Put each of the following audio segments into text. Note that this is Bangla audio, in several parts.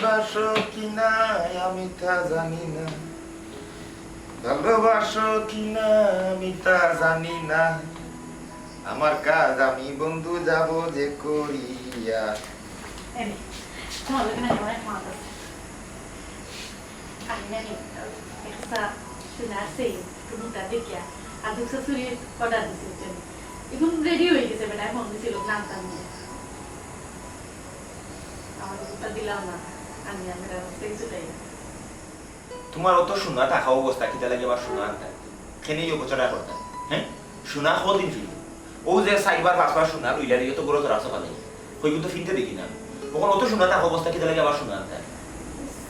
ভালোবাসো কিনা আমি তা জানি না, ভালোবাসো কিনা আমি তা জানি না, আমার কাজ আমি বন্ধু যাব যে করিয়া। এখন রেডি হয়ে গেছে বেটা, ফোন দিছিল গান টান নিয়ে আমার দিলাম না, আমি আমরা চলে তোমার অত শোনা থাকা অবস্থা কিতা লাগে আবার শোনা আনতে খেনেই উপচারা করতে, হ্যাঁ শোনা কদিন ফিল ও যে সাইবার পাঁচবার শোনা লইলা দিয়ে তো গরো ধরা সফা নেই কই কিন্তু ফিনতে দেখি না ওখান অত শোনা থাকা অবস্থা কিতা লাগে আবার শোনা আনতে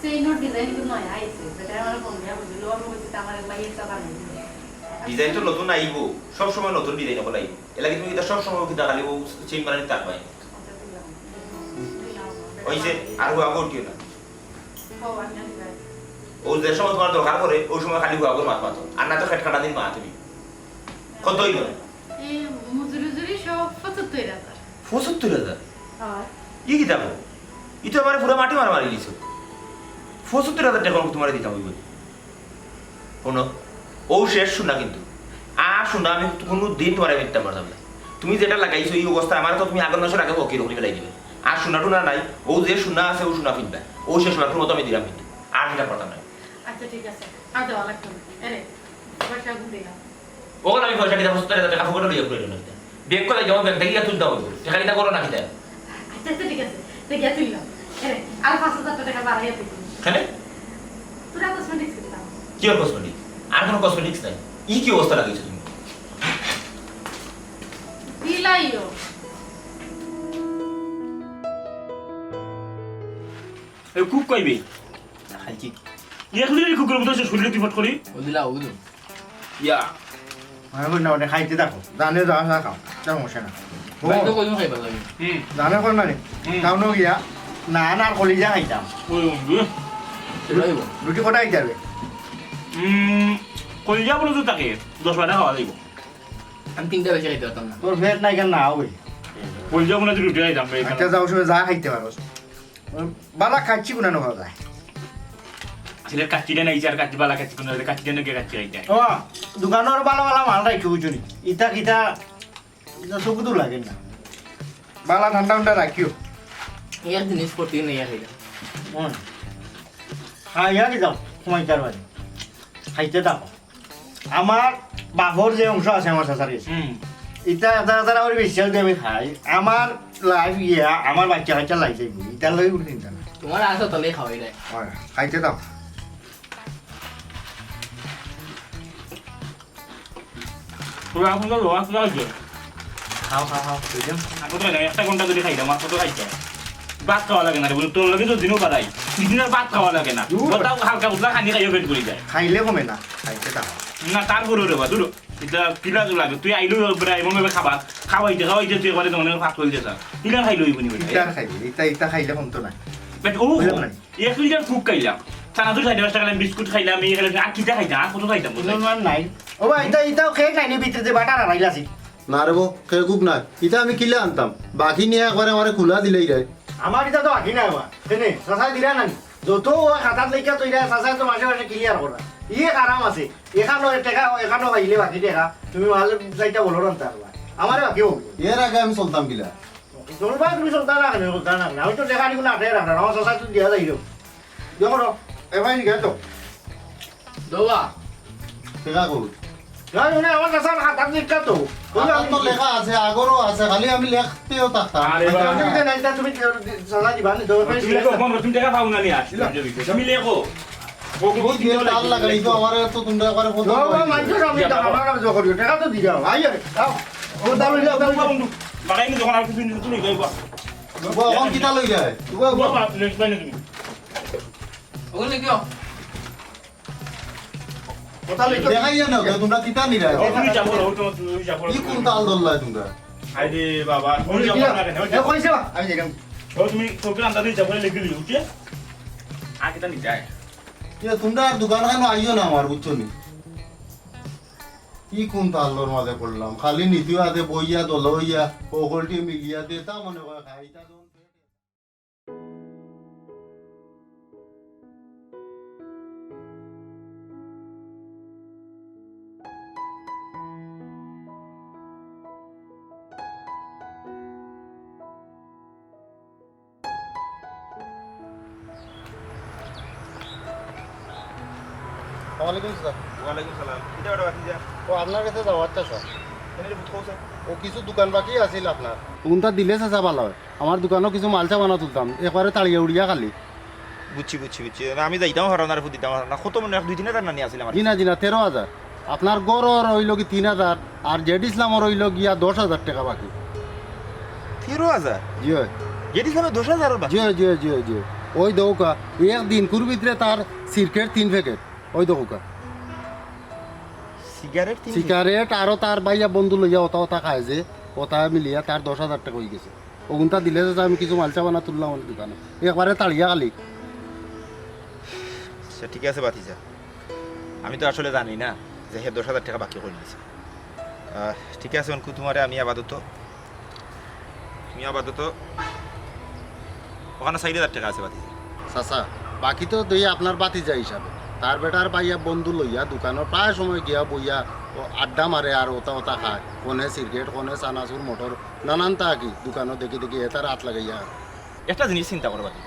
সেই নোট ডিজাইন কিন্তু নয় আইছে বেটা, আমার ফোন দিয়া বুঝলো আমি বলছি আমার বাইরে চাপা নেই ডিজাইন তো নতুন আইব, সব সময় নতুন ডিজাইন হল আইব, এর লাগে তুমি কিতা সব সময় কিতা খালি ও চেইন বানানি তাক পাই ওই যে আর হুয়া করটিও না, ও যে সময় তোমার দরকার পড়ে ওই সময় খালি হুয়া করে মাত মাতো, আর না তো খেট কাটা দিন মা তুমি কত হইল এই মজুরি সব ৭৫,০০০। ৭৫,০০০? হ্যাঁ ই কিতা গো ই তো আমার পুরো মাটি মারা মারি দিছো, ৭৫,০০০ টাকা তোমার দিতাম ওই কোনো ও শেষ শোনা কিন্তু আর শোনা আমি কোনো দিন তোমার মিথ্যা পারতাম না, তুমি যেটা লাগাইছো এই অবস্থা আমার তো তুমি আগের মাসের আগে ওকে রকম ফেলাই দিবে, আর শোনা টুনা নাই ও যে শোনা আছে ও শোনা ফিনবা ও শেষ মাত্র মতো আমি দিলাম কিন্তু আর এটা পারতাম না। আচ্ছা ঠিক আছে, আর দেওয়া লাগতো না আরে পয়সা গুন দিলাম ওখানে আমি পয়সা দিতাম ৭৫,০০০ টাকা ফোকটে লইয়া করে না ব্যাগ করে যাও ব্যাগ থেকে তুলতে হবে টাকা দিতা করো না কিতা। আচ্ছা আচ্ছা ঠিক আছে দেখি তুইলাম আরে আর ৫,০০০ টাকা বাড়াইয়া দিই কেন তোরা কসমেটিক্স দিলাম কি আর কসমেটিক্স আর কোনো কসমেটিক্স নাই ই কি অবস্থা লাগাইছো তুমি দিলাইও এই কুক কইবি খাইছি ইয়া খুলি কুকুর মতো শুনলে তুই ফট করি ওদিলা ওগুলো ইয়া আমি বলি না ওটা খাইতে দেখো, জানে যাওয়া না খাও সমস্যা না, বাইতো কইনো খাইবা লাগে জানে কোন না টাউনও গিয়া না না আর কলিজা খাইতাম, ওই সেটাইব রুটি কটা খাইতে হবে, কলিজা বলে তো তাকে ১০ খাওয়া যাইব, আমি তিনটা বেশি খাইতে পারতাম না তোর ফেট নাই কেন না ওই কলিজা বলে তুই রুটি খাইতাম আচ্ছা যাও সময় যা খাইতে পারো বালা খাচ্ছি কোনা খাওয়া যায়। ছেলের কাচ্চিটা নাই আর কাচ্চি বালা কাচ্চি কোনো কাচ্চিটা নাকি কাচ্চি খাইতে ও দোকানের বালা বালা মাল রাখি বুঝুনি ইটা কিটা চকু তো লাগে না, বালা ঠান্ডা ঠান্ডা রাখিও ইয়ার জিনিস প্রতিদিন ইয়া খাইতাম খাইয়া কি যাও সময়কার বাড়ি খাইতে থাকো। আমার বাপর যে অংশ আছে আমার চাচার ইটা এটা এটা আমার বিশ্বাস দিয়ে আমি খাই, আমার লাইফ ইয়া আমার বাচ্চা কাচ্চা লাই যাইব ইটার লগে কোনো চিন্তা না, তোমার আসো তাহলে খাওয়াই দেয় খাইতে দাও। তোর এখন তো লোয়া খোলা হচ্ছে খাও খাও খাও বুঝলাম এখন তো ১ ঘন্টা যদি খাইতাম আর কত খাইতে ভাত খাওয়া লাগে না রে বলে তোর লগে তো দিনও বাড়াই দিনের ভাত খাওয়া লাগে না ওটাও হালকা উতলা খানি খাইও পেট করে যায় খাইলে কমে না খাইতে থাকো। না তারপরে রে বা দুটো এটা কিলা তো লাগে তুই আইলো এমন ভাবে খাবার খাওয়াইতে তুই এবারে তোমার ভাত করে দিয়েছ কিলা খাইলো ইবনি ইটা খাইবে ইটা ইটা খাইলে কমতো না, ও বুঝলাম না। ১ লিটার কুক খাইলাম চানাচুর খাইতে ৫ টাকা বিস্কুট খাইলাম এই খাইলাম আর কিটা খাইতাম আর কত খাইতাম বুঝলাম নাই ও ভাই ইটা ইটাও খেয়ে খাইনি ভিতরে যে বাটার আড়াইলা আছে না রে বো খেকুক না এটা আমি কিলে আনতাম বাকি নিয়ে একবারে আমার খোলা দিলেই রে আমার এটা তো আঁকি নাই আমার কেনে চাচাই দিলা নানি যত খাতাত লেখা তৈরি চাচাই তো মাসে মাসে ক্লিয়ার করা ইয়ে আরাম আছে এখানো টাকা এখানো পাইলে বাকি টাকা তুমি মালে চাইটা বলো রান্তা আমার বাকি হোক এর আগে আমি চলতাম কিলা চলবা তুমি চলতা না কেন চলতা না আমি তো টাকা নিগুলো আটে রাখলাম আমার সসাই তো দিয়া যাইল দেখো এবার নিয়ে তো দোয়া টেকা করু না মানে আমার কাছে হাত নিকা তো আমার তো লেখা আছে আগরও আছে খালি আমি লেখতেও থাকতাম আরে বাবা। তুমি সালা দিবা নি তো তুমি লেখো তুমি টাকা পাও না নি আস তুমি লেখো বহুত দিয়ে তাল লাগাই তো আমার তো তোমরা একবারে ফোন টাকা তো দিয়ে যাও আই যাও ও দাম লইয়া দাম বাগাইনি যখন আর কিছু তুমি গাইবা এখন কিতা লই যায় বাবা নেক্সট লাইনে তুমি ওগুলো কিয় কথা লইতে দেখাই না তো তোমরা কিতা নিরা তুমি যাবো তুমি যাবো কি কোন তাল দল্লাই তোমরা আরে বাবা তুমি যাবো না কেন এ কইছে বা আমি দেখলাম ও তুমি তোকে আন্দাজ দিয়ে যাবো লিখলি উঠে আগে তা নি যায় তোমরা আর দোকান খানো আইও না আমার বুঝছো নি কি কোন তাল্লোর মাঝে পড়লাম খালি নীতিও আদে বইয়া দল হইয়া ওগলটি মিলিয়া দে তা মনে করে খাইতা দন ওয়ালাইকুম স্যার ওয়ালাইকুম সালাম এটা বড় বাকি যা ও আপনার কাছে যাওয়ার স্যার এনে বুঝ কোসে ও কিছু দোকান বাকি আছিল আপনার কোনটা দিলে চাচা ভালো হয় আমার দোকানও কিছু মালচা বানা তুলতাম একবারে তাড়িয়ে উড়িয়া খালি বুঝছি আমি যাইতাম হরানার ফুট দিতাম না কত মনে 1-2 দিনের রান্না নিয়ে আসিলাম জিনা 13,000 আপনার গড়র হইল কি 3,000 আর জেড ইসলামর হইল গিয়া 10,000 টাকা বাকি 13,000 জি হয় যেটি খাবে 10,000 বাকি জি জি জি জি ওই দৌকা একদিন কুর ভিতরে তার সিগারেট 3 প্যাকেট ওই দৌকা সিগারেট সিগারেট আরো তার বাইয়া বন্ধু লইয়া ওটা ওটা খায় যে ওটা মিলিয়া তার 10,000 টাকা হয়ে গেছে ওগুনটা দিলে যে আমি কিছু মালচা বানা তুললাম আমার দোকানে একবারে তাড়িয়া খালি আচ্ছা ঠিক আছে বাতিজা আমি তো আসলে জানি না যে হে 10,000 টাকা বাকি করে নিয়েছে ঠিক আছে অনকু তোমারে আমি আপাতত ওখানে 4,000 টাকা আছে বাতিজা চাচা বাকি তো দই আপনার বাতিজা হিসাবে তার বেটার বাইয়া বন্ধু লইয়া দোকানের প্রায় সময় গিয়া বইয়া আড্ডা মারে আর ওটা ওটা খায় কোনে সিগারেট কোনে চানাচুর মটর নানান তা কি দোকানত দেখি দেখি এটার হাত লাগাইয়া একটা জিনিস চিন্তা করো বাতি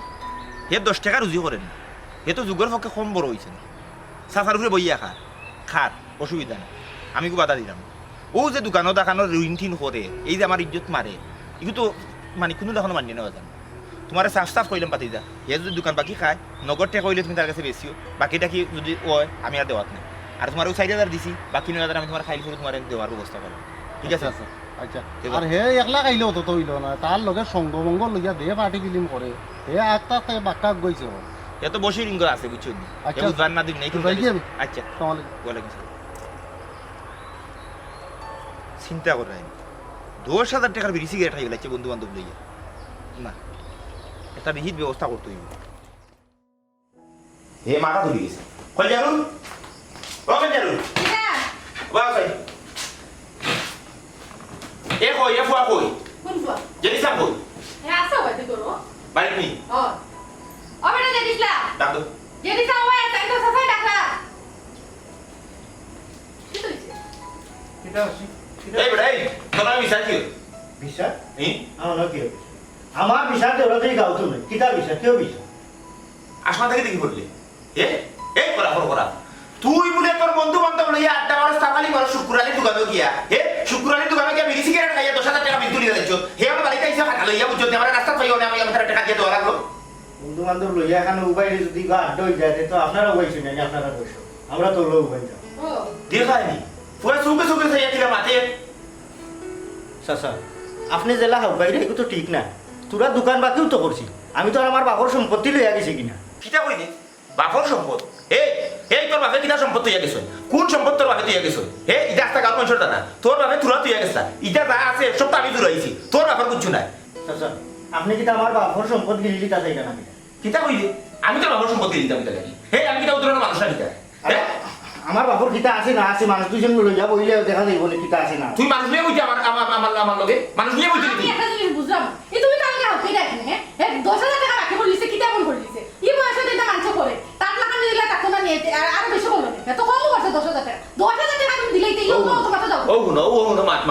হে 10 টাকা রুজি করেন হে তো যুগের পক্ষে কম বড় হয়েছে সাফার উপরে বইয়া খার অসুবিধা নেই আমি কো বাধা দিলাম ও যে দোকানো দেখানোর ঋণ করে এই যে আমার ইজ্জত মারে এগুলো তো মানে কোনো দেখানো মান্য নেওয়া যায় তোমার সাফ কইলাম পাতি যা হে যদি দোকান বাকি খায় নগদ টাকা কইলে তুমি তার কাছে বেশিও বাকিটা কি যদি ওয় আমি আর দেওয়াত নাই আর তোমার ওই 4,000 দিছি বাকি 9,000 আমি তোমার খাইল করে তোমার দেওয়ার ব্যবস্থা করো ঠিক আছে আচ্ছা আচ্ছা আর হে একলা খাইলেও তো হইল না তার লগে সঙ্গমঙ্গ লইয়া দে পার্টি ফিল্ম করে হে আটটা বাক্কা গইছে এ তো বসে রিঙ্গ আছে বুঝছো নি আচ্ছা। এ বুঝবার না দিন নাই কিন্তু যাই কি আমি? আচ্ছা তাহলে ওয়ালাইকুম সালাম চিন্তা করে 10,000 টাকার বিড়ি সিগারেট খাই লাগছে বন্ধু বান্ধব লইয়া না একটা বিহিত ব্যবস্থা করতে হইব হে মাথা ধরে গেছে কই জানুন ও কই জানুন বাবা কই এ ফুয়া কই কোন ফুয়া জেনি সাম কই হ্যাঁ আসো বাইতে করো বাইক নি ও বেটা জেডিসলা ডাক দো জেডিসা ওই তাই তো সাফাই ডাকলা কি হইছে কিটা আছে এই বেটা এই তোরা মিশা কি ভিসা এই আমার কি আমার ভিসা দেওয়া থেকে গাও তুমি কিটা ভিসা কেউ ভিসা আসমান থেকে দেখি পড়লে এই করা তুই বলে তোর বন্ধু বান্ধব লইয়া আড্ডা মারস তাকালি মারস শুক্রালি দোকানে গিয়া শুক্রালি দোকানে গিয়া বিড়ি সিগারেট খাইয়া 10,000 টাকা বিল তুলি দিচ্ছ হে আমার বাড়িতে এসে খাটা লইয়া বুঝছো আমার রাস্তা পাইও না আমি আমার টাকা দিয়ে দেওয়া লাগলো বন্ধু বান্ধব লইয়া এখানে উপায় যদি আড্ডা হয়ে যায় তো আপনারা বইছেন না আপনারা বসো আমরা তো লোক হয়ে যাবো ও দিয়ে খাইনি পুরো সুকে খাইয়া ছিল মাঠে চাচা আপনি জেলা হোক বাইরে এগুলো তো ঠিক না তোরা দোকান বাকিও তো করছি আমি তো আর আমার বাপর সম্পত্তি লইয়া গেছি কিনা কিটা কইনি বাপর সম্পদ এই তোর বাপে কিটা সম্পদ তুইয়া গেছ কোন সম্পদ তোর বাপে তুইয়া গেছ ইটা আস্তা গাল মানুষের দানা তোর বাপে তুরা তুইয়া গেছ ইটা যা আছে সব তো আমি তুরাইছি তোর বাপর কিছু নাই চাচা আপনি কি আমার বাপর সম্পদ গিলি তা চাই না কিতা কইলি আমি তোর বাপর সম্পদ দিতাম কিটা আমি কিটা উত্তরণ মানুষ না কিটা আমার বাপর কিতা আছে না আছে মানুষ দুজন লই যাব বইলে দেখা যাইব না কিতা আছে না তুই মানুষ নিয়ে বুঝি আমার লগে মানুষ নিয়ে বুঝি আমি একটা জিনিস বুঝলাম এই তুমি কালকে হাউকে দেখনে হ্যাঁ 10,000 টাকা রাখে বলিছে কি তেমন বলিছে ই বয়সে দিতে মানছে করে তার লাগান দিলে টাকা না নিয়ে আর বেশি করলো এত কম করছে 10,000 টাকা 10,000 টাকা তুমি দিলেই তাই তোমার তো দাও ও হুনো মাত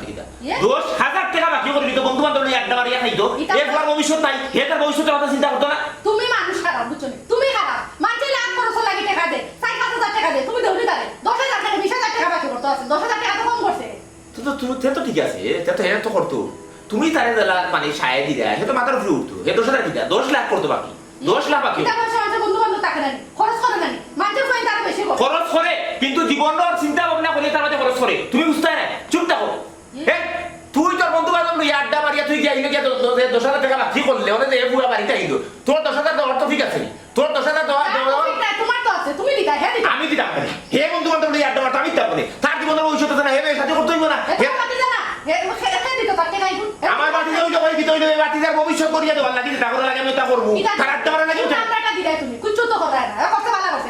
ঠিকটা 10,000 টাকা বাকি করে দিত বন্ধু বান্ধব নিয়ে আড্ডা মারিয়া খাইতো এরপর ভবিষ্যৎ নাই হেতার ভবিষ্যতের কথা চিন্তা করতো না তুমি মানুষ খারাপ বুঝছো না তুমি খারাপ মাঝে লাখ খরচ লাগি টাকা দে 5,000 টাকা দে তুমি দেউলি দাঁড়ে 10,000 টাকা 20,000 টাকা বাকি করতে আছে 10,000 টাকা তো কম করছে তুমি তো ঠিক আছে এটা তো করতো তুমি তারে দিলা মানে সায় দিলা সে তো মাথার উপরে উঠতো হে 10,000 দিলা 10 লাখ করতো বাকি 10 লাখ বাকি এটা পয়সা আছে বন্ধু বান্ধব টাকা নেন খরচ করে নেন মাঝে কই তার বেশি করে খরচ করে কিন্তু জীবনের চিন্তা ভাবনা করে তার মাঝে খরচ করে তুমি বুঝতে না চুপ থাকো হে তুই তোর বন্ধু বান্ধব লইয়া আড্ডা মারিয়া তুই গিয়া গিয়া 10,000 টাকা বাকি করলে ওরে যে পুরা বাড়িতে আইতো তোর 10,000 টাকা তো ঠিক আছে তোর 10,000 টাকা তোমার তো আছে তুমি দিতা হ্যাঁ দিতা আমি দিতাম হে বন্ধু বান্ধব লইয়া আড্ডা মারতাম আমি দিতাম তার জীবনের ভবিষ্যৎ আছে না হে সাথে করতে হইব না এটা বাকি জানা হে খেতে দিত তাকে নাই আমার বাতি ওই যে ওই ভিতরে ওই বাতিদার ভবিষ্যৎ করিয়া দেওয়ার লাগি তা করে লাগে আমি তা করব তার আড্ডা মারা লাগি টাকা দিলাই তুমি কুচ্ছু তো করে না কত ভালো করছে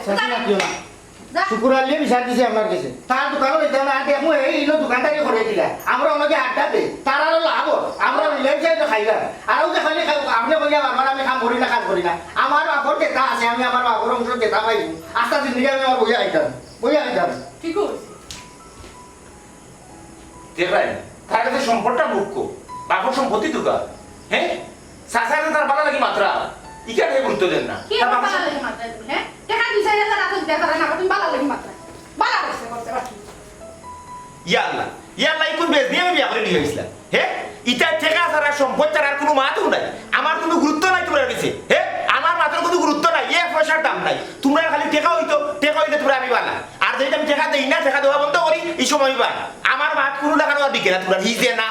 শুকুর আলিয়ে বিচার দিছে আমার কাছে তার দোকানও এটা না দেখো এই ইনো দোকানটাকে করে দিলা আমরা ওনাকে আড্ডা দে তার আরো লাভ আমরা রিলেট যাই তো খাইলা আর যে খালি আপনি কইয়া আমার আমি কাম করি না কাজ করি না আমার বাপর কেতা আছে আমি আমার বাপর অংশ কেতা পাই আস্তা জিন্দগি আমি আমার বইয়া আইতাম ঠিক আছে দেখলেন তার কাছে সম্পদটা মুখ্য বাপর সম্পত্তি দুকা হ্যাঁ সাসারে তার বালা লাগি মাত্রা ইকানে গুরুত্ব দেন না কি বালা লাগি মাত্রা হ্যাঁ টাকা 2,000 আছে দেখা না তুমি বালা লাগি মাত্রা বালা করছে বাকি ইয়াল্লাহ ইকুন বেশ দিয়ে আমি বিয়া করে নিয়ে গেছিলাম হ্যাঁ ইটা থেকে আসার আর সম্পদ ছাড়া আর কোনো মাতও নাই আমার কোনো গুরুত্ব নাই তোমার কাছে হ্যাঁ আমার মাত্র কোনো গুরুত্ব নাই এক পয়সার দাম নাই তোমরা খালি টেকা হইলে তোমরা আমি বালা আর যেটা আমি টেকা দেই না টেকা দেওয়া বন্ধ করি এই সময় বালা আমার মাত কোনো লাগানো আর দিকে না তোমরা হিজে না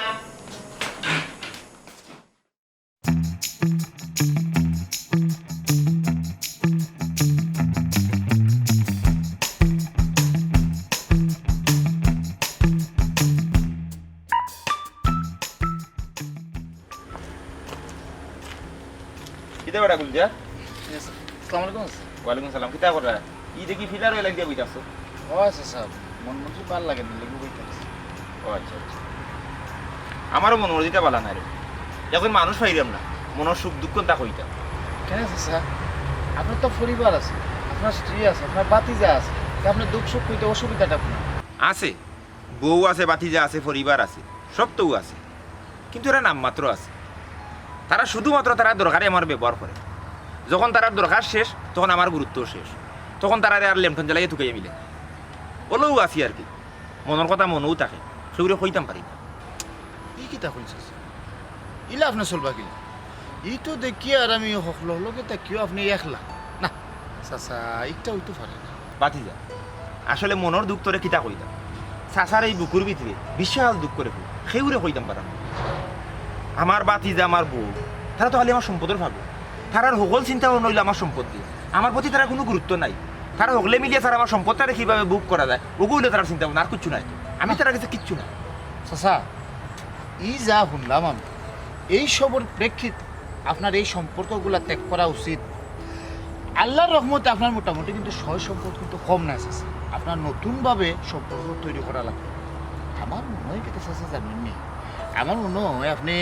কিতে বড় গুলজা আসসালামু আলাইকুম ওয়ালাইকুম সালাম কিতা করা ই দেখি ফিলার হই লাগিয়া বইতাছো ও আচ্ছা স্যার মন মতো ভালো লাগে না লেগে বইতেছে ও আচ্ছা আমারও মন মর্জিটা বালা না রে এখন মানুষ পাইলাম না মনের সুখ দুঃখ তা কইতাম কেন আছে স্যার আপনার তো পরিবার আছে আপনার স্ত্রী আছে আপনার বাতিজা আছে আপনার দুঃখ সুখ কইতে অসুবিধাটা আপনার আছে বউ আছে বাতিজা আছে পরিবার আছে সব তো আছে কিন্তু এরা নাম মাত্র আছে তারা শুধুমাত্র তারা দরকারে আমার ব্যবহার করে যখন তার দরকার শেষ তখন আমার গুরুত্ব শেষ তখন তারা আর লেমটন জ্বালাইয়ে ঠুকাইয়া মিলে ওলেও আছি আর কি মনের কথা মনেও থাকে সেগুলো কইতাম পারি না ই কিতা কইছে ইলা আপনি চলবা কিলা ই তো দেখি আর আমি লগে তাকিও আপনি একলা না চাচা একটা হইতে পারে না বাতিজা আসলে মনের দুঃখ তোরে কিতা কইতাম চাচার এই বুকুর ভিতরে বিশাল দুঃখ করে সেগুলো কইতাম পারাম আমার বাতিজা আমার বউ তারা তো খালি আমার সম্পদের ভাবো তারার সকল চিন্তা নইলে আমার সম্পদ দিয়ে আমার প্রতি তারা কোনো গুরুত্ব নাই তারা হগলে মিলিয়ে তারা আমার সম্পদটারে কীভাবে বুক করা যায় ওগুলো তারা চিন্তা ভাবনা আর কিচ্ছু নাই আমি তার কাছে কিচ্ছু না চাচা ই যা শুনলাম আমি এই সবর প্রেক্ষিত আপনার এই সম্পর্কগুলো ত্যাগ করা উচিত আল্লাহর রহমতে আপনার মোটামুটি কিন্তু সয় সম্পদ কিন্তু কম নাই চাচা আপনার নতুনভাবে সম্পর্ক তৈরি করা লাগবে আমার মনে হয় কেটে চাচা জানেননি আমার মনে হয় আপনি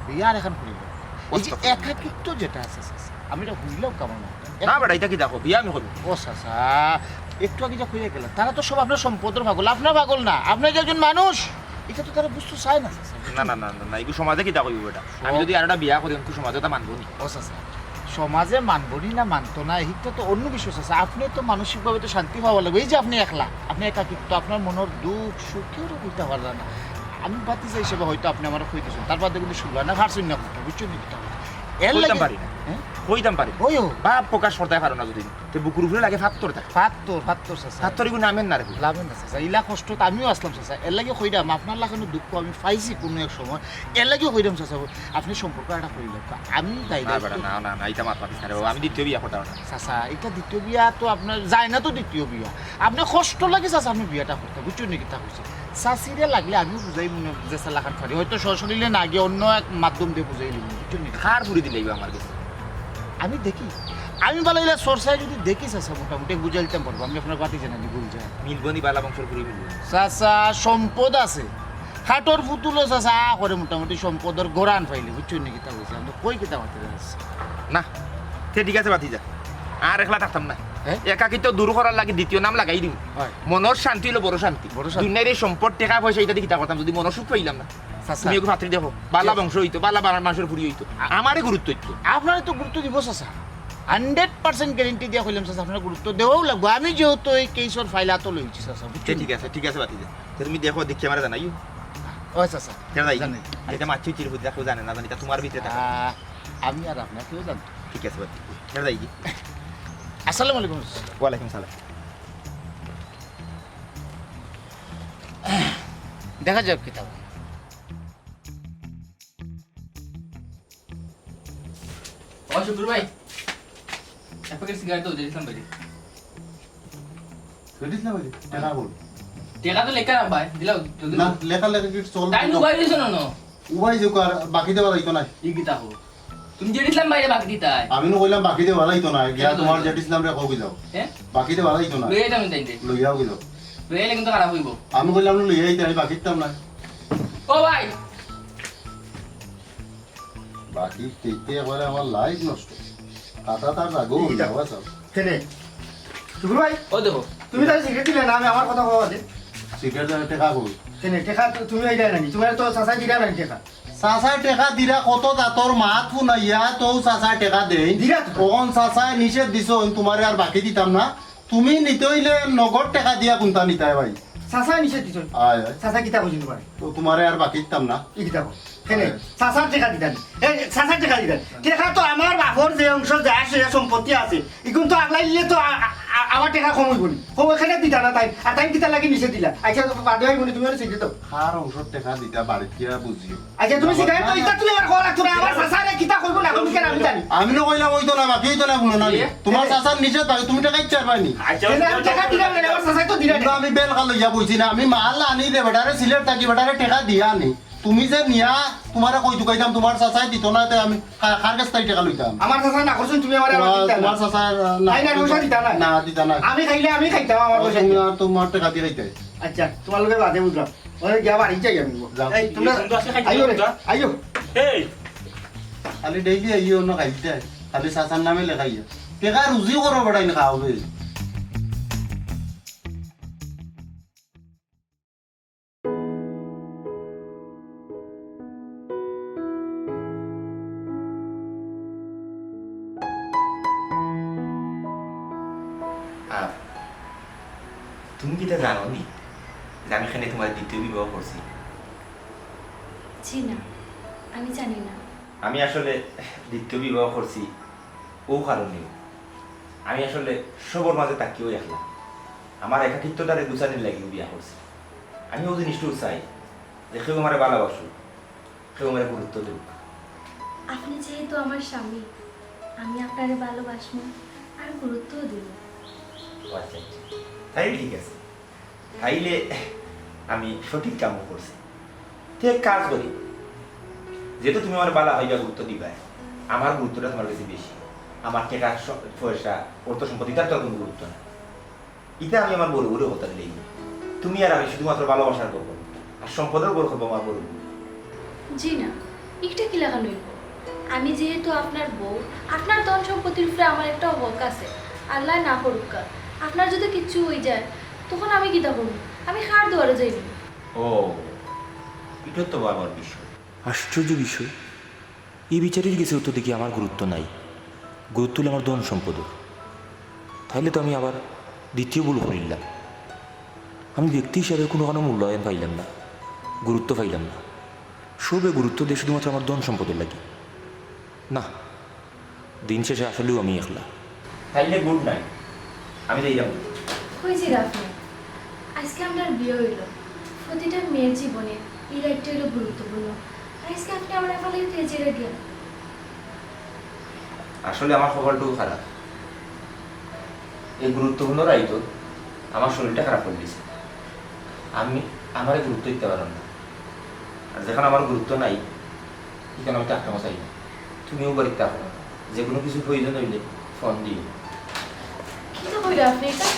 বিয়ার এখন করিবেন এই যে একাকিত্ব যেটা আছে চাচা আমি এটা বুঝলাম কেমন না বেটা এটা কি দেখো বিয়া আমি করবো ও চাচা একটু আগে যা কইয়া গেলেন তারা তো সব আপনার সম্পদের ভাগল আপনার ভাগল না আপনি যে একজন মানুষ এটা তো তারা বুঝতে চায় না চাচা না না না না এগুলো সমাজে কিতা কইব এটা আমি যদি আর একটা বিয়া করি তো সমাজে তা মানবো নি ও চাচা সমাজে মানবনি না মানতো না এইটা তো অন্য বিষয় আছে আপনি তো মানসিকভাবে তো শান্তি পাওয়া লাগবে এই যে আপনি একলা আপনি একাকিত্ব আপনার মনের দুঃখ সুখ কেউ বুঝতে পারলেন না আমি বাতিজা হিসেবে হয়তো আপনি আমার কইতেছেন তারপর কিন্তু শুনলেন না ভারছেন না বুঝছেন এর কইতাম লাগে পারি না কইতাম পারি ওইও বাপ প্রকাশ করতে পারো না যদি তো বুকুর উপরে লাগে ফাত্তর থাকে ফাত্তর চাচা ফাত্তর এগুলো নামেন না রেখো লাভেন না চাচা ইলা কষ্ট তো আমিও আসলাম চাচা এর লাগে কইরাম আপনার লাগানো দুঃখ আমি পাইছি কোনো এক সময় এর লাগে কইরাম চাচা আপনি সম্পর্ক একটা করিলেন আমি তাই না বেটা না না না এটা মাত পাতিস না রে বাবা, আমি দ্বিতীয় বিয়া করতে পারবো না চাচা এটা দ্বিতীয় বিয়া তো আপনার যায় না তো দ্বিতীয় বিয়া আপনি কষ্ট লাগে চাচা আপনি বিয়াটা করতে বুঝছেন নাকি তা হচ্ছে চাচিরে লাগলে আমিও বুঝাই মনে যে চালাখান পারি হয়তো সরাসরিলে না গিয়ে অন্য এক মাধ্যম দিয়ে বুঝাই নিব বুঝছেন নাকি খার পুরি দিলেই আমার কাছে আমি দেখি আমি ভালো এলা সরসায় যদি দেখি চাচা মোটামুটি বুঝাই দিতাম পারবো আমি আপনার বাতি জানি ভুল যায় মিলবনি বালা বংশের পুরি মিলব চাচা সম্পদ আছে খাটর পুতুলো চাচা করে মোটামুটি সম্পদের গোড়ান পাইলে বুঝছেন নাকি তা বলছি আমি তো কই কেতা মারতে যাচ্ছি না ঠিক আছে বাতি যা আর একলা থাকতাম না হ্যাঁ? একাকিত্ব দূর করার লাগে দ্বিতীয় নাম লাগাই দিম হয়। মনের শান্তি হলো বড় শান্তি বড় শান্তি। দুনিয়ার এই সম্পদ টাকা পয়সা এটা কিতা করতাম যদি মনের সুখ পাইলাম না চাচা তুমি একটু ভাতৃ দেখো বালা বংশ হইতো বালা মানুষের ফুরি হইতো আমারই গুরুত্ব হইতো আপনার তো গুরুত্ব দিব চাচা 100% গ্যারেন্টি দিয়া কইলাম চাচা আপনার গুরুত্ব দেওয়াও লাগবো আমি যেহেতু এই কেসর ফাইল হাতও লইছি চাচা বুঝছেন? ঠিক আছে বাতি তুমি দেখো দেখি আমার জানাইও ও চাচা জানি। এটা মাছি চির বুঝ দেখো জানে না জানি তা তোমার ভিতরে থাকে। আমি আর আপনাকেও জানি। ঠিক আছে বাতি এটা যাই কি আসসালামু আলাইকুম। ওয়ালাইকুম সালাম দেখা যাক কিতাব। ও শুকুর ভাই এক প্যাকেট সিগারেট দাও দিয়েছিলাম ভাই বুঝিস না ভাই টাকা বল টাকা তো লেখা ভাই দিলাও যদি না লেখা লেখা কি চল তাই নুবাই দিছ না না উবাই যে কার বাকি দেওয়া যাইতো না ই কিতা হো তুমি যে দিছিলাম ভাই বাকি দিতাই আমি নো কইলাম বাকি দেওয়া যাইতো না গিয়া তোমার জেট ইসলাম রে কই যাও হ্যাঁ বাকি দেওয়া যাইতো না লইয়া যাবেন তাইতে লইয়াও গিলো লইয়া কিন্তু খারাপ হইব আমি কইলাম লইয়া যাইতে আমি বাকি দিতাম না ও ভাই বাকি কেটে একবারে আমার লাইফ নষ্ট খাতা তার রাগও যাওয়া সব কেনে শুকুর ভাই ও দেখো তুমি তাই সিগারেট দিলে না আমি আমার কথা কওয়া দে সিগারেট টাকা কই কেনে টেকা তুমি আইলা নাকি তোমার তো চাচা দিলা নাকি টেকা চাচাই টেকা দিরা কত জাতর মাত শুনাইয়া তো চাচাই টেকা দেই দিরা তো। তখন চাচাই নিষেধ দিছ তোমার আর বাকি দিতাম না তুমি নিতে হইলে নগদ টাকা দিয়া কোনটা নিতাই ভাই চাচা নিষেধ দিছ আয় আয়। চাচা কিতা বুঝিন পারে তো তোমারে আর বাকি দিতাম না ই কিতা কয় কেনে চাচার টেকা দিতেন এই চাচার টেকা দিতেন টেকা তো আমার বাপর যে অংশ যা আছে সম্পত্তি আছে ইগুন তো আগলাই দিলে তো আমার টেকা কম হইব নি কম এখানে দিতা না তাই আর তাই কিতা লাগি নিষেধ দিলা আচ্ছা বাদে হইব নি তুমি আর সিগারেট দাও আর অংশ টাকা দিতা বাড়িত গিয়া বুঝিও আচ্ছা তুমি সিগারেট তো ইতা তুমি আর করা লাগতো না আমার চাচারে কিতা কইব না তুমি কেন আমি জানি আমি না কইলাম হইতো না বাকি হইতো না কোনো না তোমার চাচার নিষেধ থাকে তুমি টাকা ইচ্ছা পাইনি কেনে আমি টেকা দিলাম না আমার চাচাই তো দিলা কিন্তু আমি বেল খালো ইয়া বইছি না আমি মাল আনি দে বেটারে সিলেট থাকি বেটারে টাকা দিয়া আনি তুমি যে নিয়া তোমারে কই দুকাইতাম তোমার চাচাই দিত না তে আমি কার কাছ থেকে টাকা লইতাম আমার চাচা না করছেন তুমি আমার আবার দিতা তোমার না চাচা নাই না পয়সা দিতা না না দিতা না আমি খাইলে আমি খাইতাম আমার পয়সা তুমি দিতা। আর তোমার টাকা দিয়ে খাইতে আচ্ছা তোমার লোকে বাদে বুঝলাম ওই গিয়া বাড়ি যাই আমি যাও। এই তোমরা কিন্তু আজকে খাইতে আইও রে হবে না। আইও এই খালি ডেইলি আইও না খাইতে খালি চাচার নামে লেখাইয়া টাকা রুজি করো বেটাই না খাওয়াবে আর তুমি কি তা জানো নি যে আমি এখানে তোমার দ্বিতীয় বিবাহ করছি জি না আমি জানি না। আমি আসলে দ্বিতীয় বিবাহ করছি ও কারণে আমি আসলে সবর মাঝে তাকিয়েও একলা আমার একাকিত্বটারে গুছানির লাগি বিয়া করছি আমি ও জিনিসটাও চাই যে কেউ আমার ভালোবাসুক কেউ আমার গুরুত্ব দেব আপনি যেহেতু আমার স্বামী আমি আপনারে ভালোবাসবো আর গুরুত্বও দেব। ও আচ্ছা আচ্ছা তাইলে ঠিক আছে তাইলে আমি সঠিক কামও করছি ঠিক কাজ করি যেহেতু তুমি আমার বালা হইয়া গুরুত্ব দিবা আমার গুরুত্বটা তোমার কাছে বেশি আমার টাকা পয়সা অর্থ সম্পত্তি তার তো কোনো গুরুত্ব না এটা আমি আমার বড় বড় হতে লেগে তুমি আর আমি শুধুমাত্র ভালোবাসার করবো আর সম্পদের উপর করবো আমার বড় জি না এটা কি লাগানো হইব? আমি যেহেতু আপনার বউ আপনার ধন সম্পত্তির উপরে আমার একটা হক আছে। আল্লাহ না করুক আপনার যদি কিচ্ছু হয়ে যায় তখন আমি কিতা করব? আমি খার দুয়ারে যাইব। ও এটা তো বাবার বিষয় আশ্চর্য বিষয় এই বিচারের কিছু তো দেখি আমার গুরুত্ব নাই গুরুত্ব হলে আমার ধন সম্পদের তাইলে তো আমি আবার দ্বিতীয় ভুল করিলাম আমি ব্যক্তি হিসাবে কোনো মূল্যায়ন পাইলাম না গুরুত্ব পাইলাম না সবে গুরুত্ব দিয়ে শুধুমাত্র আমার ধন সম্পদের লাগে না দিন শেষে আসলেও আমি একলা তাইলে গুড নাইট আমি যাই যাবো হয়েছে আপনি আজকে আপনার বিয়ে হইল প্রতিটা মেয়ের জীবনে এই রাইটটা হইল গুরুত্বপূর্ণ। আজকে আপনি আমার এফালে তেজেরে গেল। আসলে আমার খবরটাও খারাপ এই গুরুত্বপূর্ণ রাইতো আমার শরীরটা খারাপ করে দিয়েছে আমি আমার গুরুত্ব দিতে পারলাম না আর যেখানে আমার গুরুত্ব নাই সেখানে আমি টাকা চাই না তুমিও বাড়িতে থাকো না যে কোনো কিছু প্রয়োজন হইলে ফোন দিও কি তো কইরা আপনি এটা?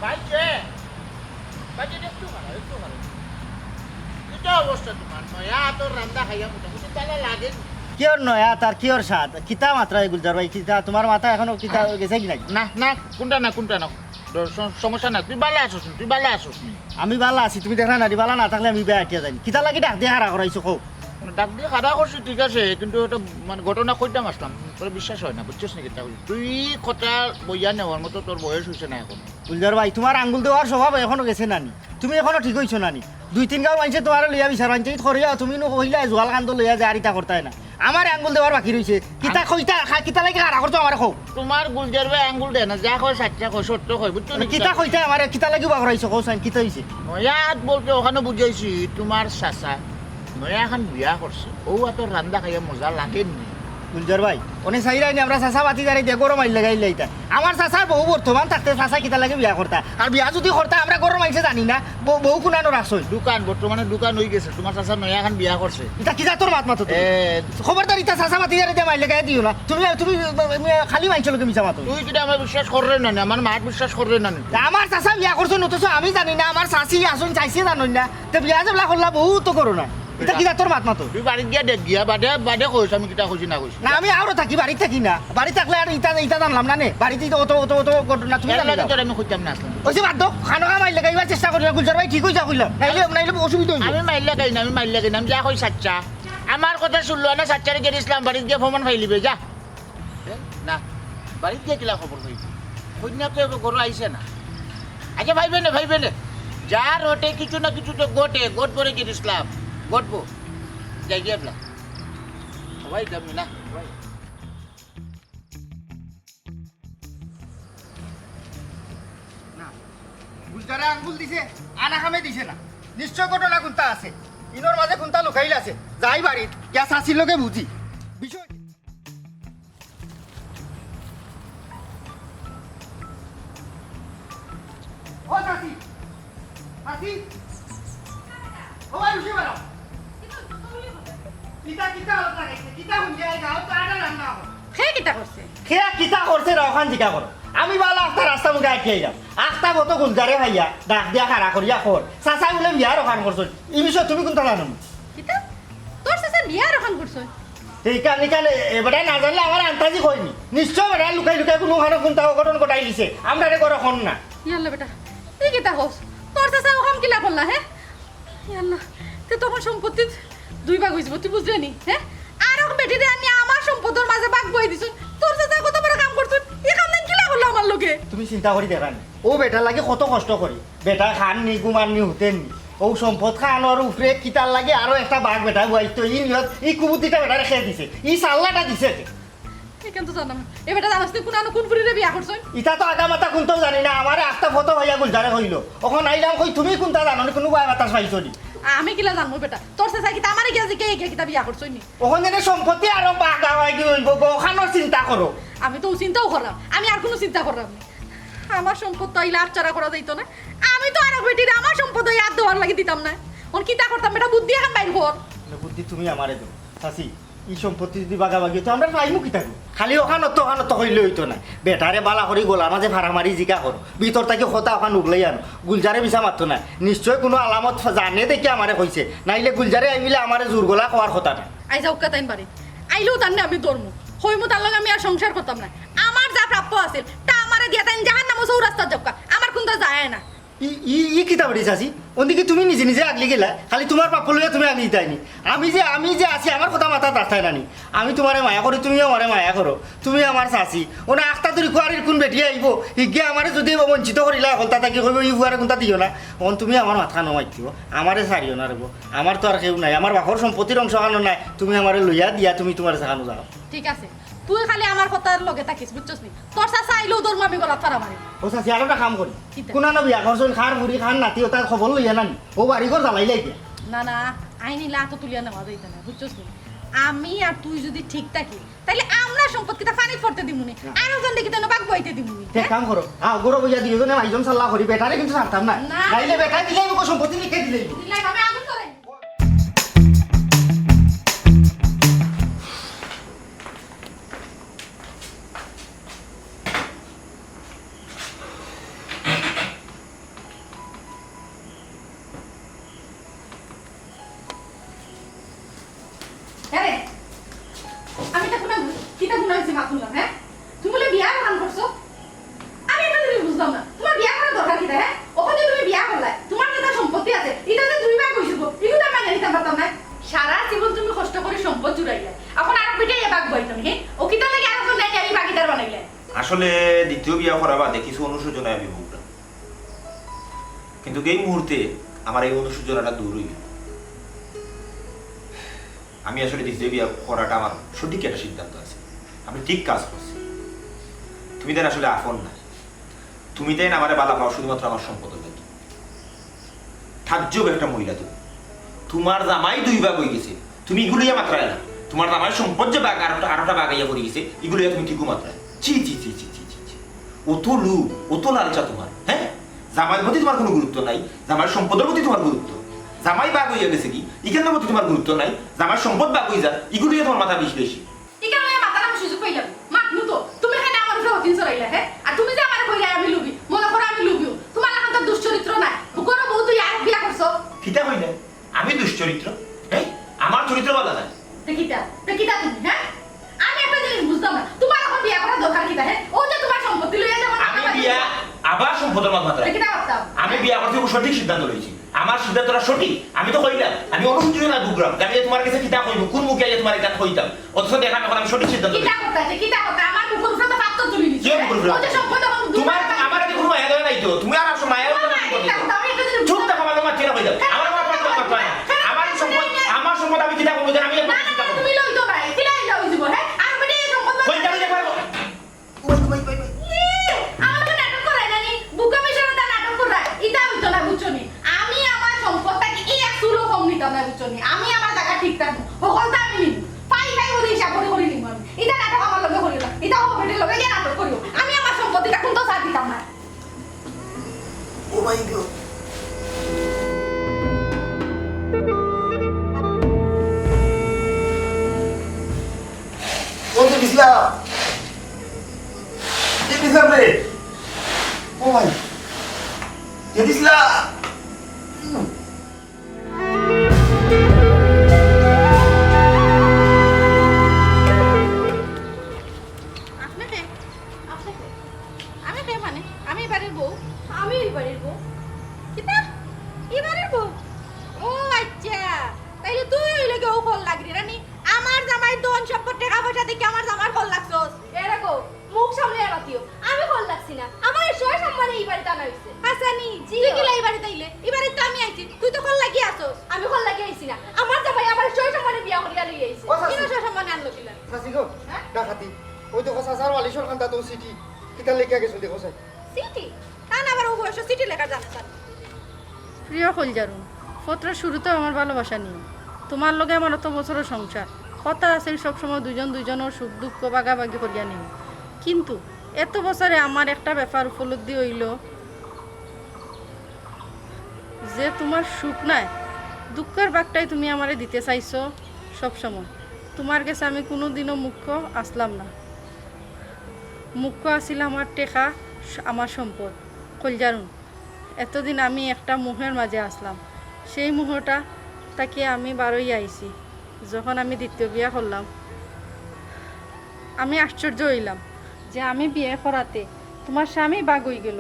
ভাই কে? ভাই একটু ভালো একটু ভালো অবস্থা তোমার নয়া তোর রান্দা খাইয়া মোটামুটি তাহলে লাগে কিয়র নয়া তার কিয়র স্বাদ কিতা মাত্রা গুলজার ভাই কিতা তোমার মাথা এখনো কিতা গেছে কি নাই না না কোনটা না সমস্যা না তুই বালা আসছ আমি বালা আছি তুমি দেখা না বালা না থাকলে আমি বেয়া কিয়া জানি কিতা লাগি ডাক দিয়ে হারা করাইছো কও ডাক দিয়ে খাড়া করছি ঠিক আছে কিন্তু ওটা মানে ঘটনা কইতাম আসলাম তোর বিশ্বাস হয় না বুঝছিস নাকি তা তুই কথা বইয়া নেওয়ার মতো তোর বয়স হয়েছে না এখন গুলজার ভাই তোমার আঙ্গুল দেওয়ার স্বভাব এখনো গেছে নানি তুমি এখনো ঠিক হইছো নানি 2-3 গাঁও মানছে তোমার লইয়া বিচার মানছে করিয়া তুমি নো কইলা জোয়াল কান্দ লইয়া যে আরিতা করতাই না আমার আঙ্গুল দেওয়ার বাকি রইছে কিতা কইতা কিতা লাগি হারা করছো আমার কও তোমার গুলজার ভাই আঙ্গুল দেয় না যা কয় সাচ্চা কয় সত্য কয় বুঝছো নাকি কিতা কইতা আমার কিতা লাগি বাক রাইছো কও সাইন কিতা হইছে নয়াত বলতে ওখানে বুঝাইছি তোমার চাচা নয়া এখন বিয়া করছে ও এত রান্দা খাইয়া মজা লাগেনি গুলজার ভাই অনেক চাইরাই আমরা চাচা বাতি দাঁড়িয়ে দিয়ে গরম আইল লাগাইলে এটা আমার চাচার বহু বর্তমান থাকতে চাচা কিতা লাগে বিয়া করতা আর বিয়া যদি করতা আমরা গরম আইছে জানি না বহু কোনানো রাখছই বর্তমানে দোকান হয়ে গেছে তোমার চাচা নয়া এখন বিয়া করছে এটা কিতা তোর মাত মাতো খবরদার ইটা চাচা বাতি দাঁড়িয়ে মাইল লাগাই দিও না তুমি তুমি খালি মাইছো লোকে মিছা মাতো তুই কিটা আমার বিশ্বাস করলে না আমার মার বিশ্বাস করলে না আমার চাচা বিয়া করছো নতুন আমি জানি না আমার চাচি আসুন চাইছে জানো না তো বিয়া যেগুলা করলা বহুত তো করো না এটা কিতা তোর মাত মাতো তুই বাড়িত গিয়া দেখ গিয়া বাদে কইছ আমি কিটা কইছি না কইছি না আমি আরো থাকি বাড়ি থাকি না বাড়ি থাকলে আর ইটা জানলাম না নে বাড়িতে অত অত অত ঘটনা তুমি জানো না তোর আমি কইতাম না আসলাম ওই যে বাদ দাও খানো মাইল লাগাইবার চেষ্টা করি গুলজার ভাই ঠিক হইছা কইলাম নাইলে অসুবিধা হইবে আমি মাইল লাগাই না আমি যা কই সাচ্চা আমার কথা শুনলো না সাচ্চারে গেছিলাম বাড়িতে গিয়ে ফোন ফাইলিবে যা না বাড়িতে গিয়ে কিলা খবর পাইবি কন্যা তো ঘর আইছে না আচ্ছা ভাইবে না যার ওটে কিছু না কিছু তো গোট করে গেছিলাম গটবো যাই গিয়ে বলা সবাই দামি না গুলজারে আঙ্গুল দিছে আনা খামে দিছে না নিশ্চয় ঘটনা কোনটা আছে ইনোর মাঝে কোনটা লুকাইল আছে যাই বাড়িত গিয়া চাষির লোকে বুঝি বিষয় ও চাষি চাষি ও ভাই উঠে বেড়াও কিতা হলো লাগাইছে কিতা হুঁজে গাও তাড়া রান্না হবে খেয়ে কিতা করছে খেয়া কিতা করছে রখান জিকা করো আমি বালা আস্তা রাস্তা মুখে আটকে যাম আস্তা মতো গুলজারে ভাইয়া ডাক দিয়া খাড়া করিয়া কর চাচা বলে বিয়া রখান করছো এই বিষয়ে তুমি কোনটা জানো কিতা তোর চাচা বিয়া রখান করছে এইখানে এবারে না জানলে আমার আন্তাজি হয়নি নিশ্চয় বেটা লুকাই কোনো ওখানে কোনটা অঘটন ঘটাই দিছে আমরা রে করো খন না ইয়াল্লা বেটা এই কিতা হোস তোর চাচা ওখান কিলা করলা হ্যাঁ ইয়াল্লা তে তখন সম্পত্তি 2 ভাগ হইছে তুই বুঝলি নি হ্যাঁ আর ওকে বেটিরে আনি আমার সম্পদের মাঝে ভাগ বই দিছ তোর চাচা কত বড় কাম করছ এই কাম নাই কিলা করলা আমার লগে তুমি চিন্তা করি দেখা নি ও বেটা লাগে কত কষ্ট করি বেটা খান নি গুমান নি হুতেন নি ও সম্পদ খানোর উপরে কিতার লাগে আরো একটা বাঘ বেটা বুয়াইতো ই নিয়ত ই কুবুতিটা বেটা রেখে দিছে ই সাল্লাটা দিছে কেন তো জানাম এ বেটা জানাস তুই কোন ফুরিরে বিয়া করছ ইটা তো আগা মাথা কোনটাও জানি না আমার একটা ফটো হইয়া গুলজারে হইল ওখানে আইলাম কই তুমি কোনটা জানো না কোনো বাতাস পাইছো নি আমি কিলা জানবো বেটা তোর চাচা কি আমারে গিয়া যে কে কিতা বিয়া করছ নি ওখানে যেন সম্পত্তি আরো বাঘা হয় কি হইব ওখানোর চিন্তা করো আমি তো চিন্তাও করলাম আমি আর কোনো চিন্তা করলাম না আমার সম্পদ তো আইলা আচ্চারা করা যাইতো না আমি তো আর বেটির আমার সম্পদ ওই আর দেওয়ার লাগি দিতাম না ওর কিতা করতাম বেটা বুদ্ধি এখন বাইর কর বুদ্ধি তুমি আমারে দাও চাচি ই সম্পত্তি যদি বাগাবাগি তো আমরা পাইমু কি থাকবো খালি ওখানত হইলে হইতো না বেটারে বালা করি গোলা মাঝে ভাড়া মারি জিকা করো ভিতর থাকি কথা ওখান উগলাই আনো গুলজারে মিছা মারতো না নিশ্চয় কোনো আলামত জানে দেখি আমারে কইছে নাইলে গুলজারে আইলে আমারে জোর গলা কোয়ার কথা না আই যাও কাতাইন বাড়ি আইলেও তার আমি ধর্ম হইমু তার লগে আমি আর সংসার করতাম না আমার যা প্রাপ্য আছে তা আমারে দিয়া তাই জাহান নামো চৌরাস্তার জবকা আমার কোনটা যায় না ই কিতা বলি চাচি ওদিকে তুমি নিজে নিজে আগলি গেলা খালি তোমার পাপ লইয়া তুমি আগলি তাইনি আমি যে আছি আমার কথা মাথা রাস্তায় নানি আমি তোমারে মায়া করি তুমিও আমারে মায়া করো তুমি আমার চাচি ওনা আখতা তুরি কুয়ারির কোন বেটিয়ে আইব ইগে আমারে যদি বঞ্চিত করিলা হলতা তাকে কইব ই বুয়ারে কোনটা দিও না তখন তুমি আমার মাথা নমাই দিব আমারে সারিও না রেব আমার তো আর কেউ নাই আমার বাপর সম্পত্তির অংশ কানো নাই তুমি আমারে লইয়া দিয়া তুমি তোমার সেখানো যাও ঠিক আছে তুই খালি আমার কথার লগে থাকিস বুঝছস নি তোর চাচা আইলেও ধর্ম আমি গলা ফারা মারি ও চাচি আর একটা কাম করি কিতা? কোনা বিয়া করছুন খার মুড়ি খান নাতি ও তার খবর লইয়া নানি ও বাড়ি ঘর জ্বালাইলে গিয়া না আইনি লাতো তুলিয়া নেওয়া যাইতে না বুঝছস নি আমি আর তুই যদি ঠিক থাকি তাহলে আমরা সম্পত্তিটা ফানি ফরতে দিমুনি আর ওজন দেখি তেন বাগ বইতে দিমুনি এক কাম করো গরো বইয়া দিও জনে ভাইজন সাল্লাহ করি বেটারে কিন্তু ছাড়তাম না না। নাইলে বেটা দিলেই সম্পত্তি লিখে দিলেই দিলাই আমি আগুন করে হ্যাঁ আমি তা কোনো কিতা গুণ হয়েছে মা শুনলাম হ্যাঁ তুমি বলে বিয়া ভান করছো আমি এটা তুমি বুঝলাম না তোমার বিয়া করার দরকার কিতা হ্যাঁ ওখানে তুমি বিয়া করলাই তোমার যেটা সম্পত্তি আছে এটা যে দুই ভাগ হইছিল এগুলো আমি জানিতে পারতাম না সারা জীবন তুমি কষ্ট করে সম্পদ জুড়াইলে এখন আর পিঠে বাগ বই তুমি হ্যাঁ ও কিতা লাগে আর কোন নাই আমি বাগিদার বানাইলে আসলে দ্বিতীয় বিয়া করা বাদে কিছু অনুশোচনায় আমি ভুগলাম, কিন্তু এই মুহূর্তে আমার এই অনুশোচনাটা দূর হয়ে গেল। আমি আসলে দ্বিতীয় বিয়া করাটা আমার সঠিক একটা সিদ্ধান্ত আছে, আমি ঠিক কাজ করছি। তুমি দেন আসলে আপন না, তুমি দেন আমার বালা পাও শুধুমাত্র আমার সম্পদের লাগে। থাকজব একটা মহিলা তুমি, তোমার জামাই দুই ভাগ হয়ে গেছে, তুমি এগুলোই মাত্রায় না। তোমার জামাই সম্পদ যে বাঘ আরোটা বাঘ ইয়া পড়ে গেছে, এগুলো তুমি ঠিকও মাত্রায়। চি চি চি চি চি চি অত লুক, অত লালচা তোমার। হ্যাঁ, জামাইয়ের প্রতি তোমার কোনো গুরুত্ব নাই, জামাইয়ের সম্পদের প্রতি তোমার গুরুত্ব। জামাই বাঘ হইয়া গেছে কি এখানের প্রতি তোমার গুরুত্ব নাই, জামাইয়ের সম্পদ বাঘ হয়ে যা, এগুলো তোমার মাথা বেশি বেশি। এখানে মাথা নাম সুযোগ পাইলাম মাতনু তো তুমি এখানে আমার উপরে অধীন চড়াইলা হ্যাঁ আর তুমি যে আমার কইলা আমি লুবি মনে করো আমি লুবিও তোমার এখন তো দুশ্চরিত্র নাই বুকরো বউ তুই আর বিয়া করছো কিতা হইলে আমি দুশ্চরিত্র? হ্যাঁ, আমার চরিত্র বলা যায় তে কিতা তুমি হ্যাঁ আমি একটা জিনিস বুঝতাম না তোমার এখন বিয়া করার দরকার কিতা হ্যাঁ ও যে তোমার সম্পত্তি লইয়া যাবে আমি বিয়া আবার সম্পদের মাত্রা কিতা করতাম আমি বিয়া করতে সঠিক সিদ্ধান্ত লইছি, আমার সিদ্ধান্তটা সঠিক। আমি তো কইলাম আমি অনুসূচনা বুকরাম, আমি তোমার কাছে কিতা কইব, কোন মুখে তোমার এটা কইতাম, অথচ দেখা এখন আমি সঠিক সিদ্ধান্ত কিতা করতা আমার মুখের উপরে তো পাত্র তুলি দিছি কি মুখের উপরে? ও যে সম্পত্তি এখন তোমার আমার কি কোনো মায়া দেয় নাই তো, তুমি আর আসো মায়া চুপ থাকো, আমার তোমার চেনা কইতাম আমার আমার সম্পদ আমি কিতা করব আমি তুমি লই তো ভাই কিতা লই দিব হ্যাঁ আর মানে সম্পদ কইতা কইতা পারবো আমার তো নাটক করাই না নি বুকা মিশরে তা নাটক করাই এটা হইতো না বুঝছনি আমি আমার সম্পদটাকে এই এক চুলো কম নিতাম না বুঝছনি আমি আমার জায়গা ঠিক থাকবো সকলটা আমি নিব পাই ওই হিসাব করে নিব আমি এটা নাটক আমার লগে করিও না এটা হবে লগে যে নাটক করিও আমি আমার সম্পত্তিটা কোন তো সাথ দিতাম না ও মাই গড বন্ধু দিছিলাম কি দিছিলাম রে ও ভাই কি দিছিলাম আপনাকে আমি কে মানে আমি বাড়ির বউ আমি এই বাড়ির বউ কিতা এই বাড়ির বউ ও আচ্ছা তাইলে তুই হইলে কেউ ফল লাগরি রানী আমার জামাই দন সম্পদ টাকা পয়সা দেখে আমার জামার ফল লাগছস এরকম মুখ সামনে রাখিও আমি ভালো লাগছি না আমার সয় সম্মানে এই বাড়িতে আনা হইছে হাসানি জি। তুই কি এই বাড়িতে আইলে এই বাড়িতে তো আমি আইছি তুই তো ফল লাগি আসছস আমি ভালো লাগি আইছি না আমার জামাই আমার সয় সম্মানে বিয়া করিয়া লই আইছে কিনো সব সম্মান আনলো কিলা সাসি গো ডাকাতি ওই দেখো সাসার ওয়ালিশর খান্তা তো সিটি কিতা লেখা গেছো দেখো সাই সিটি কান আবার ও বয়স সিটি লেখা জানা স্যার প্রিয় কলজারুন পত্রের শুরুতে আমার ভালোবাসা নিয়ে তোমার লগে আমার অত বছরের সংসার কথা আছে সবসময় দুজনের সুখ দুঃখ ভাগাভাগি করিয়া নিও কিন্তু এত বছরে আমার একটা ব্যাপার উপলব্ধি হইল যে তোমার সুখ নাই দুঃখের ভাগটাই তুমি আমারে দিতে চাইছো সবসময় তোমার কাছে আমি কোনোদিনও মুখ্য আসলাম না মুখ্য আসিল আমার টেকা আমার সম্পদ কলজারুন এতদিন আমি একটা মোহের মাঝে আসলাম সেই মোহটা তাকে আমি বারোই আইছি যখন আমি দ্বিতীয় বিয়ে করলাম আমি আশ্চর্য হইলাম যে আমি বিয়ে করাতে তোমার স্বামী বাগ হয়ে গেল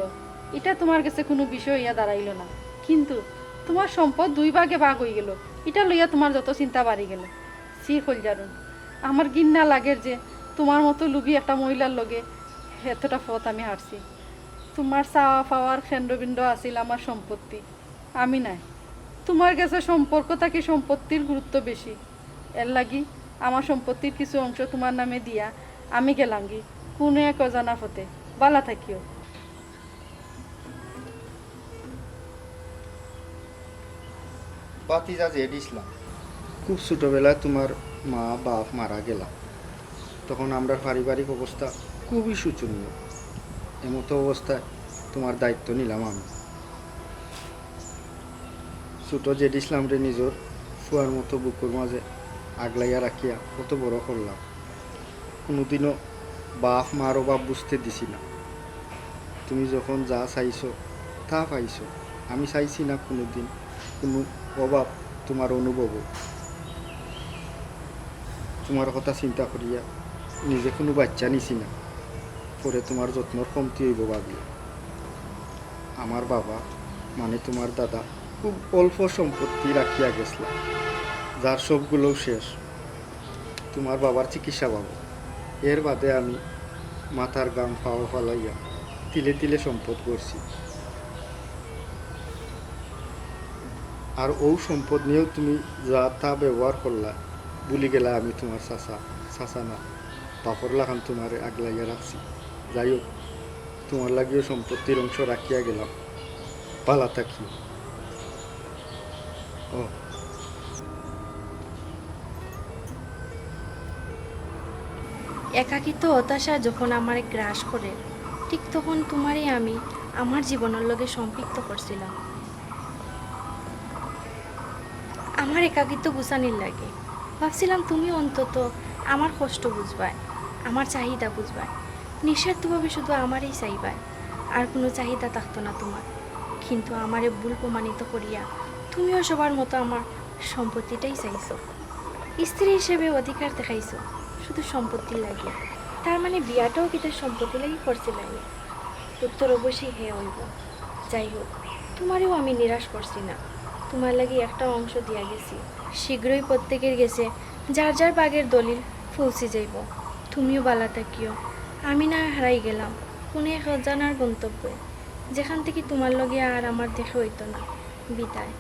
এটা তোমার কাছে কোনো বিষয় ইয়া দাঁড়াইল না কিন্তু তোমার সম্পদ দুই ভাগে ভাগ হয়ে গেল এটা লইয়া তোমার যত চিন্তা বাড়ি গেল সি কলজারুন আমার গিন্না লাগের যে তোমার মতো লুবি একটা মহিলার লগে এতটা পথ আমি হাঁটছি তোমার চাওয়া পাওয়ার কেন্দ্রবিন্দ আছিল আমার সম্পত্তি আমি নাই তোমার কাছে সম্পর্ক থাকি সম্পত্তির গুরুত্ব বেশি এর লাগি আমার সম্পত্তির কিছু অংশ তোমার নামে দিয়া আমি গেলাম গি কোনো এক অজানা পথে বালা থাকিও বাতিজা যে দিছিলাম খুব ছোটোবেলায় তোমার মা বাপ মারা গেলাম তখন আমরা পারিবারিক অবস্থা খুবই শোচনীয় এমতো অবস্থায় তোমার দায়িত্ব নিলাম আমি ছোটো যে দিছিলাম রে নিজের শোয়ার মতো বুকুর মাঝে আগলাইয়া রাখিয়া কত বড় করলাম কোনোদিনও বাপ মার অভাব বুঝতে দিছি না তুমি যখন যা চাইছো তা পাইছো আমি চাইছি না কোনোদিন কোনো অভাব তোমার অনুভব তোমার কথা চিন্তা করিয়া নিজে কোনো বাচ্চা নিছি না, পরে তোমার যত্নর কমতি হইব ভাবি। আমার বাবা মানে তোমার দাদা খুব অল্প সম্পত্তি রাখিয়া গেছিল, যার সবগুলোও শেষ তোমার বাবার চিকিৎসা পাবো। এর বাদে আমি মাথার গাম পাওয়া ফালাইয়া তিলে তিলে সম্পদ করছি, আর ও সম্পদ নিয়েও তুমি যা তা ব্যবহার করলা, ভুলি গেলা আমি তোমার চাচা না, বাপর লাগান তোমার আগলাইয়া রাখছি। যাই হোক, তোমার লাগিও সম্পত্তির অংশ রাখিয়া গেলাম, পালা থাকি। ও একাকিত্ব হতাশা যখন আমার গ্রাস করে, ঠিক তখন তোমারই আমি আমার জীবনের লগে সম্পৃক্ত করছিলাম। আমার একাকিত্ব গুছানির লাগে ভাবছিলাম তুমি অন্তত আমার কষ্ট বুঝবাই, আমার চাহিদা বুঝবাই, নিঃস্বার্থভাবে শুধু আমারই চাইবাই, আর কোনো চাহিদা থাকতো না তোমার। কিন্তু আমারে ভুল প্রমাণিত করিয়া তুমিও সবার মতো আমার সম্পত্তিটাই চাইছো, স্ত্রী হিসেবে অধিকার দেখাইছো শুধু সম্পত্তির লাগে। তার মানে বিয়াটাও কি তার সম্পত্তি লাগি করছিলাম? উত্তর অবশ্যই হে হইব। যাই হোক, তোমারেও আমি নিরাশ করছি না, তোমার লাগি একটা অংশ দিয়া গেছি, শীঘ্রই প্রত্যেকের গেছে যার যার বাগের দলিল পৌঁছে যাইব। তুমিও বালা থাকিও, আমি না হারাই গেলাম কোনো এক অজানার গন্তব্যে, যেখান থেকে তোমার লগে আর আমার দেখা হইতো না। বিদায়।